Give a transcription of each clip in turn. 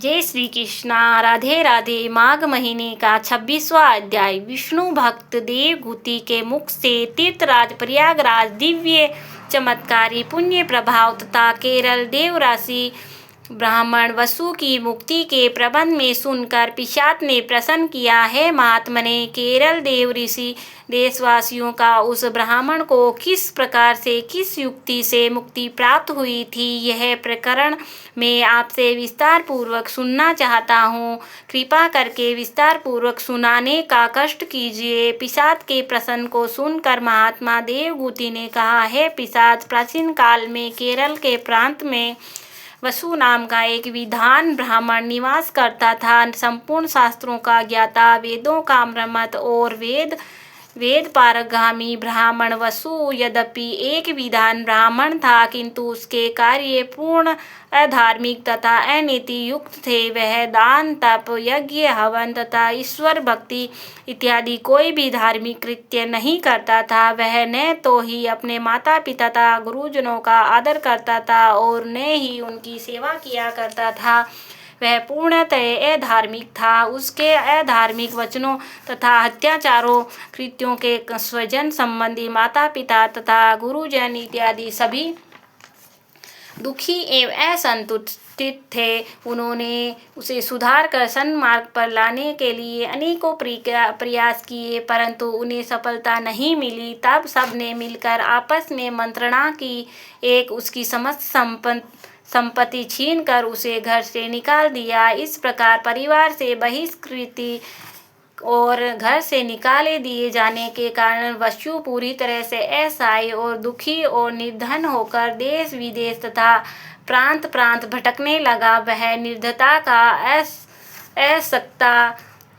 जय श्री कृष्णा। राधे राधे। माघ महीने का 26वां अध्याय। विष्णु भक्त देवहूति के मुख से तीर्थराज प्रयागराज दिव्य चमत्कारी पुण्य प्रभाव तथा केरल देवराशि ब्राह्मण वसु की मुक्ति के प्रबंध में सुनकर पिशाच ने प्रसन्न किया है। महात्मने केरल देव ऋषि देशवासियों का उस ब्राह्मण को किस प्रकार से किस युक्ति से मुक्ति प्राप्त हुई थी, यह प्रकरण मैं आपसे विस्तार पूर्वक सुनना चाहता हूँ। कृपा करके विस्तार पूर्वक सुनाने का कष्ट कीजिए। पिशाच के प्रश्न को सुनकर महात्मा देवहूति ने कहा, है पिशाच, प्राचीन काल में केरल के प्रांत में वसु नाम का एक विद्वान ब्राह्मण निवास करता था। संपूर्ण शास्त्रों का ज्ञाता, वेदों का ब्रह्मत और वेद पारगामी ब्राह्मण वसु यद्यपि एक विद्वान ब्राह्मण था, किंतु उसके कार्य पूर्ण अधार्मिक तथा अनीति युक्त थे। वह दान, तप, यज्ञ, हवन तथा ईश्वर भक्ति इत्यादि कोई भी धार्मिक कृत्य नहीं करता था। वह न तो ही अपने माता पिता तथा गुरुजनों का आदर करता था और न ही उनकी सेवा किया करता था। वह पूर्णतः अधार्मिक था। उसके अधार्मिक वचनों तथा हत्याचारों कृत्यों के स्वजन संबंधी माता पिता तथा गुरुजन इत्यादि सभी दुखी एवं असंतुष्ट थे। उन्होंने उसे सुधार कर सन्मार्ग पर लाने के लिए अनेकों प्रयास किए, परंतु उन्हें सफलता नहीं मिली। तब सबने मिलकर आपस में मंत्रणा की, एक उसकी समस्त संपत्ति छीन कर उसे घर से निकाल दिया। इस प्रकार परिवार से बहिष्कृति और घर से निकाले दिए जाने के कारण वसु पूरी तरह से असहाय और दुखी और निर्धन होकर देश विदेश तथा प्रांत प्रांत भटकने लगा। वह निर्धनता का असक्ता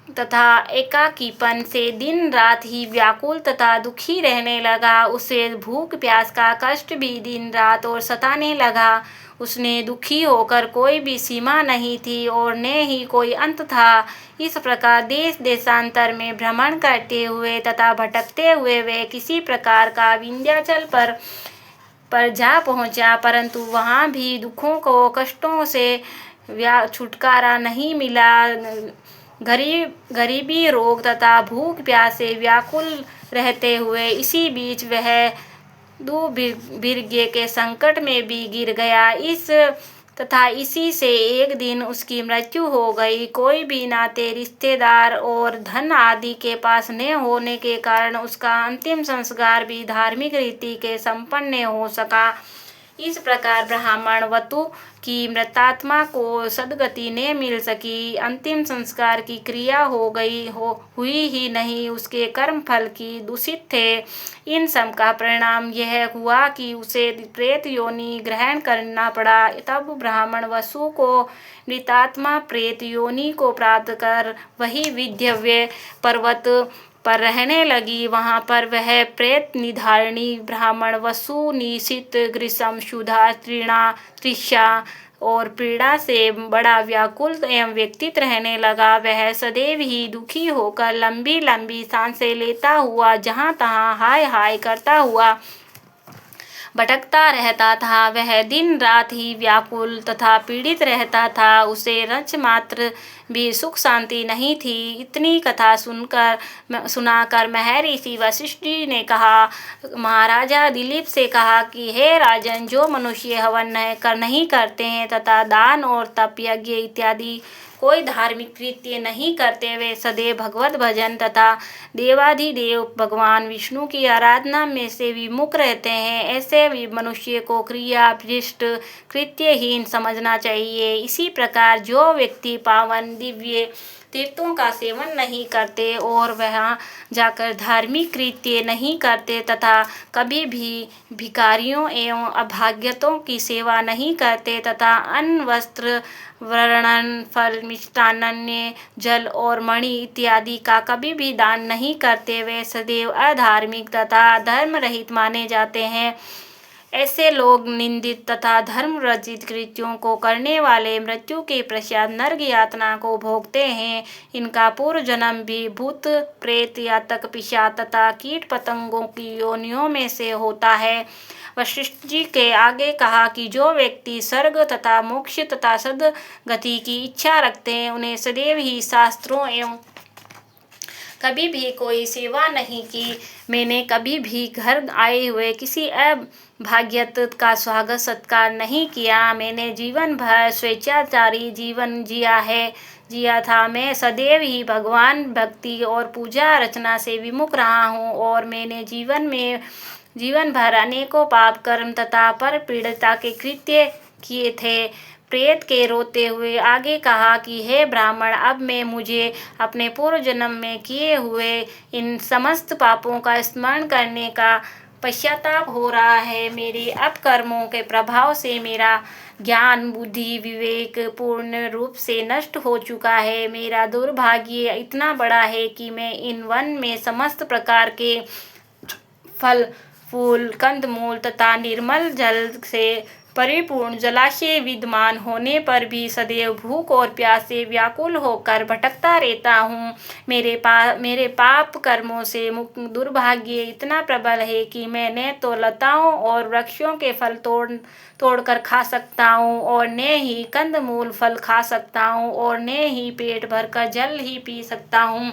तथा एकाकीपन से दिन रात ही व्याकुल तथा दुखी रहने लगा। उसे भूख प्यास का कष्ट भी दिन रात और सताने लगा। उसने दुखी होकर कोई भी सीमा नहीं थी और न ही कोई अंत था। इस प्रकार देश देशांतर में भ्रमण करते हुए तथा भटकते हुए वे किसी प्रकार का विंध्याचल पर जा पहुंचा, परंतु वहां भी दुखों को कष्टों से छुटकारा नहीं मिला। गरीबी, रोग तथा भूख प्यास से व्याकुल रहते हुए इसी बीच वह दुर्भिक्ष के संकट में भी गिर गया। इसी से एक दिन उसकी मृत्यु हो गई। कोई भी नाते रिश्तेदार और धन आदि के पास न होने के कारण उसका अंतिम संस्कार भी धार्मिक रीति के संपन्न न हो सका। इस प्रकार ब्राह्मण वतु की मृतात्मा को सद्गति न मिल सकी। अंतिम संस्कार की क्रिया हुई ही नहीं, उसके कर्म फल की दूषित थे। इन सब का परिणाम यह हुआ कि उसे प्रेत योनि ग्रहण करना पड़ा। तब ब्राह्मण वसु को मृतात्मा प्रेत योनि को प्राप्त कर वही विंध्यव्य पर्वत पर रहने लगी। वहां पर वह प्रेत निधारिणी ब्राह्मण वसु निशित ग्रीष्म क्षुधा तृष्णा और पीड़ा से बड़ा व्याकुल एवं व्यतीत रहने लगा। वह सदैव ही दुखी होकर लंबी लंबी सांसें लेता हुआ जहाँ तहाँ हाय हाय करता हुआ भटकता रहता था। वह दिन रात ही व्याकुल तथा पीड़ित रहता था। उसे रच मात्र भी सुख शांति नहीं थी। इतनी कथा सुनाकर महर्षि वशिष्ठ ने कहा, महाराजा दिलीप से कहा कि हे राजन, जो मनुष्य हवन नहीं करते हैं तथा दान और तप यज्ञ इत्यादि कोई धार्मिक कृत्य नहीं करते, वे सदैव भगवत भजन तथा देवाधिदेव भगवान विष्णु की आराधना में से विमुख रहते हैं। ऐसे मनुष्य को क्रिया भ्रष्ट कृत्यहीन समझना चाहिए। इसी प्रकार जो व्यक्ति पावन दिव्य तीर्थों का सेवन नहीं करते और वहाँ जाकर धार्मिक कृत्य नहीं करते तथा कभी भी भिखारियों एवं अभाग्यतों की सेवा नहीं करते तथा अन्न, वस्त्र, वर्ण, फल, मिष्टान्न, जल और मणि इत्यादि का कभी भी दान नहीं करते, वे सदैव अधार्मिक तथा धर्म रहित माने जाते हैं। ऐसे लोग निंदित तथा धर्म रचित कृत्यों को करने वाले मृत्यु के पश्चात नरक यातना को भोगते हैं। इनका पूर्व जन्म भी भूत प्रेत यातक पिशाच तथा कीट पतंगों की योनियों में से होता है। वशिष्ठ जी के आगे कहा कि जो व्यक्ति स्वर्ग तथा मोक्ष तथा सद्गति की इच्छा रखते हैं उन्हें सदैव ही शास्त्रों एवं कभी भी कोई सेवा नहीं की। मैंने कभी भी घर आए हुए किसी अभाग्यत का स्वागत सत्कार नहीं किया। मैंने जीवन भर स्वेच्छाचारी जीवन जिया था। मैं सदैव ही भगवान भक्ति और पूजा अर्चना से विमुख रहा हूँ और मैंने जीवन भर अनेकों पाप कर्म तथा पर पीड़िता के कृत्य किए थे। प्रेत के रोते हुए आगे कहा कि हे ब्राह्मण, अब मैं मुझे अपने पूर्व जन्म में किए हुए इन समस्त पापों का स्मरण करने का पश्चाताप हो रहा है। मेरे अपकर्मों के प्रभाव से मेरा ज्ञान बुद्धि विवेक पूर्ण रूप से नष्ट हो चुका है। मेरा दुर्भाग्य इतना बड़ा है कि मैं इन वन में समस्त प्रकार के फल फूल कंदमूल तथा निर्मल जल से परिपूर्ण जलाशय विद्यमान होने पर भी सदैव भूख और प्यास से व्याकुल होकर भटकता रहता हूँ। मेरे पाप कर्मों से मुक्त दुर्भाग्य इतना प्रबल है कि मैं न तो लताओं और वृक्षों के फल तोड़कर खा सकता हूँ और न ही कंदमूल फल खा सकता हूँ और न ही पेट भरकर जल ही पी सकता हूँ।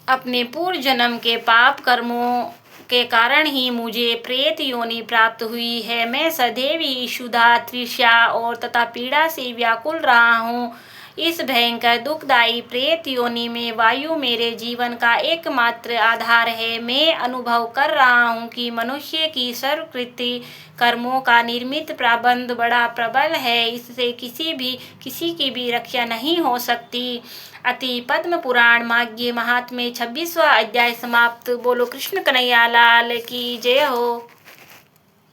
अपने पूर्व जन्म के पाप कर्मों के कारण ही मुझे प्रेत योनि प्राप्त हुई है। मैं सदैव ही क्षुधा तृष्णा और तथा पीड़ा से व्याकुल रहा हूँ। इस भयंकर दुखदायी प्रेत योनि में वायु मेरे जीवन का एकमात्र आधार है। मैं अनुभव कर रहा हूँ कि मनुष्य की सर्वकृत्य कर्मों का निर्मित प्रारब्ध बड़ा प्रबल है। इससे किसी की भी रक्षा नहीं हो सकती। अति पद्म पुराण माघ्य महात्म्य 26वां अध्याय समाप्त। बोलो कृष्ण कन्हैया लाल की जय हो।